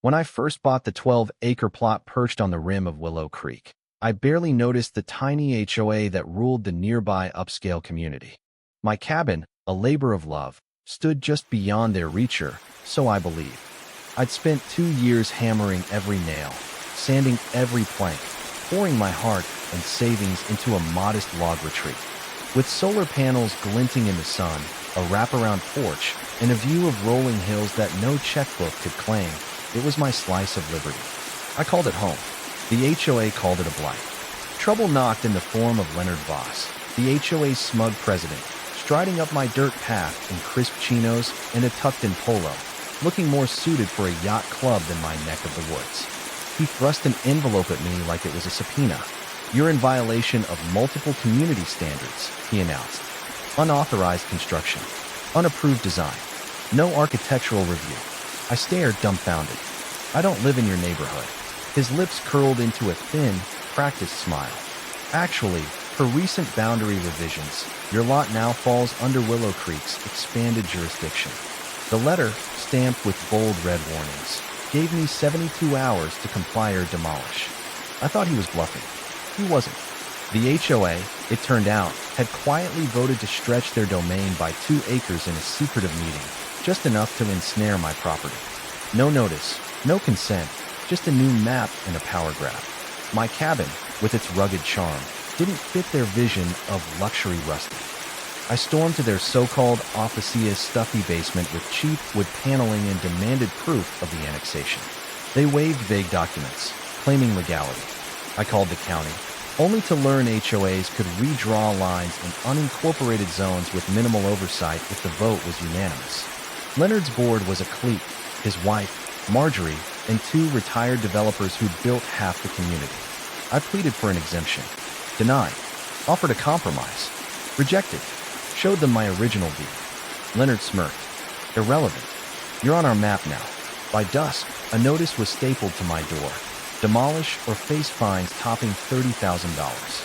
When I first bought the 12-acre plot perched on the rim of Willow Creek, I barely noticed the tiny HOA that ruled the nearby upscale community. My cabin, a labor of love, stood just beyond their reacher, so I believe. I'd spent 2 years hammering every nail, sanding every plank, pouring my heart and savings into a modest log retreat. With solar panels glinting in the sun, a wraparound porch, and a view of rolling hills that no checkbook could claim, it was my slice of liberty. I called it home. The HOA called it a blight. Trouble knocked in the form of Leonard Voss, the HOA's smug president, striding up my dirt path in crisp chinos and a tucked-in polo, looking more suited for a yacht club than my neck of the woods. He thrust an envelope at me like it was a subpoena. "You're in violation of multiple community standards," he announced. "Unauthorized construction. Unapproved design. No architectural review." I stared dumbfounded. "I don't live in your neighborhood." His lips curled into a thin, practiced smile. "Actually, for recent boundary revisions, your lot now falls under Willow Creek's expanded jurisdiction." The letter, stamped with bold red warnings, gave me 72 hours to comply or demolish. I thought he was bluffing. He wasn't. The HOA, it turned out, had quietly voted to stretch their domain by 2 acres in a secretive meeting, just enough to ensnare my property. No notice, no consent, just a new map and a power grab. My cabin, with its rugged charm, didn't fit their vision of luxury rustic. I stormed to their so-called officia stuffy basement with cheap wood paneling and demanded proof of the annexation. They waived vague documents, claiming legality. I called the county, only to learn HOAs could redraw lines in unincorporated zones with minimal oversight if the vote was unanimous. Leonard's board was a clique, his wife, Marjorie, and 2 retired developers who'd built half the community. I pleaded for an exemption. Denied. Offered a compromise. Rejected. Showed them my original deed. Leonard smirked. "Irrelevant. You're on our map now." By dusk, a notice was stapled to my door. Demolish or face fines topping $30,000.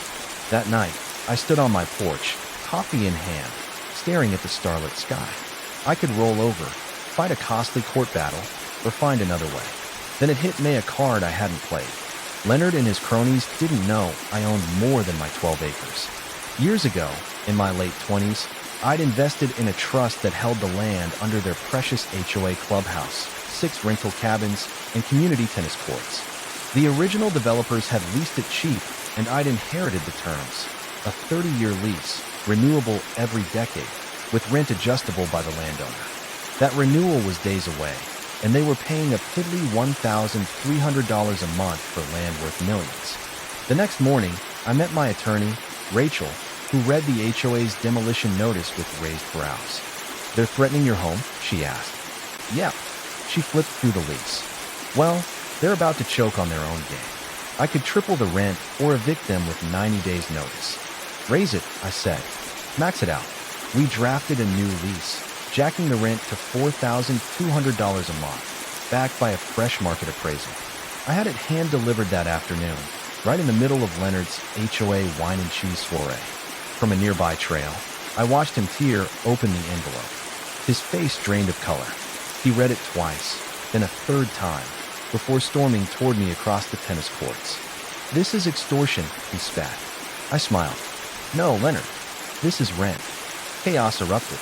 That night, I stood on my porch, coffee in hand, staring at the starlit sky. I could roll over, fight a costly court battle, or find another way. Then it hit me, a card I hadn't played. Leonard and his cronies didn't know I owned more than my 12 acres. Years ago, in my late 20s, I'd invested in a trust that held the land under their precious HOA clubhouse, 6 rental cabins, and community tennis courts. The original developers had leased it cheap, and I'd inherited the terms. A 30-year lease, renewable every decade, with rent adjustable by the landowner. That renewal was days away, and they were paying a piddly $1,300 a month for land worth millions. The next morning, I met my attorney, Rachel, who read the HOA's demolition notice with raised brows. "They're threatening your home?" she asked. "Yep." She flipped through the lease. "Well, they're about to choke on their own game. I could triple the rent or evict them with 90 days notice." "Raise it," I said. "Max it out." We drafted a new lease, jacking the rent to $4,200 a month, backed by a fresh market appraisal. I had it hand-delivered that afternoon, right in the middle of Leonard's HOA wine and cheese soiree. From a nearby trail, I watched him tear open the envelope. His face drained of color. He read it twice, then a third time, before storming toward me across the tennis courts. "This is extortion," he spat. I smiled. "No, Leonard. This is rent." Chaos erupted.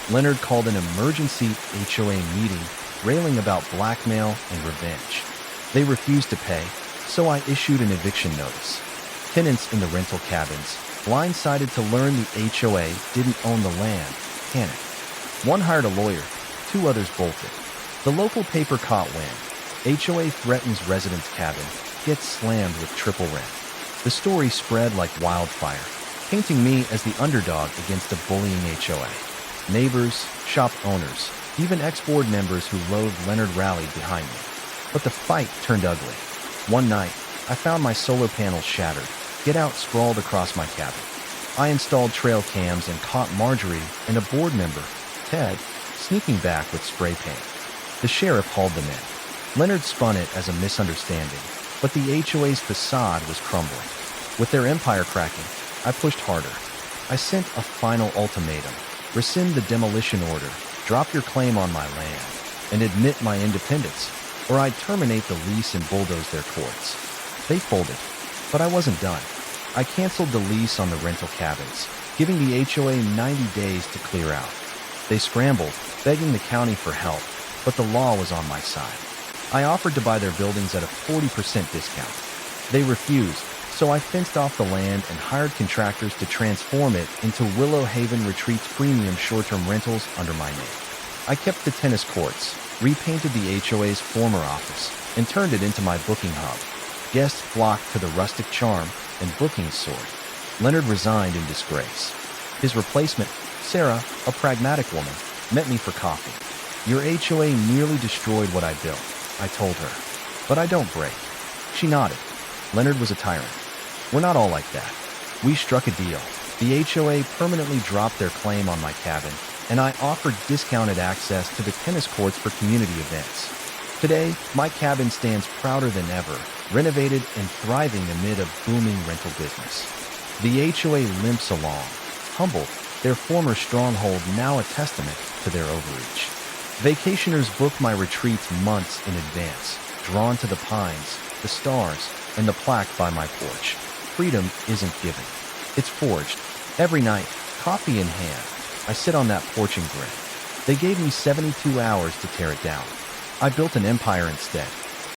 Leonard called an emergency HOA meeting, railing about blackmail and revenge. They refused to pay, so I issued an eviction notice. Tenants in the rental cabins, blindsided to learn the HOA didn't own the land, panicked. One hired a lawyer, 2 others bolted. The local paper caught wind. HOA threatens resident's cabin, gets slammed with triple rent. The story spread like wildfire, painting me as the underdog against a bullying HOA. Neighbors, shop owners, even ex-board members who loathed Leonard rallied behind me. But the fight turned ugly. One night, I found my solar panels shattered, Get Out sprawled across my cabin. I installed trail cams and caught Marjorie and a board member, Ted, sneaking back with spray paint. The sheriff hauled them in. Leonard spun it as a misunderstanding, but the HOA's facade was crumbling. With their empire cracking, I pushed harder. I sent a final ultimatum: rescind the demolition order, drop your claim on my land, and admit my independence. or I'd terminate the lease and bulldoze their courts. They folded, but I wasn't done. I canceled the lease on the rental cabins, giving the HOA 90 days to clear out. They scrambled, begging the county for help, but the law was on my side. I offered to buy their buildings at a 40% discount. They refused, so I fenced off the land and hired contractors to transform it into Willow Haven Retreats premium short-term rentals under my name. I kept the tennis courts, repainted the HOA's former office, and turned it into my booking hub. Guests flocked to the rustic charm, and bookings soared. Leonard resigned in disgrace. His replacement, Sarah, a pragmatic woman, met me for coffee. "Your HOA nearly destroyed what I built," I told her. "But I don't break." She nodded. Leonard was a tyrant. We're not all like that. We struck a deal. The HOA permanently dropped their claim on my cabin, and I offered discounted access to the tennis courts for community events. Today, my cabin stands prouder than ever, renovated and thriving amid a booming rental business. The HOA limps along, humbled, their former stronghold now a testament to their overreach. Vacationers book my retreats months in advance, drawn to the pines, the stars, and the plaque by my porch. Freedom isn't given. It's forged. Every night, coffee in hand, I sit on that porch and grin. They gave me 72 hours to tear it down. I built an empire instead.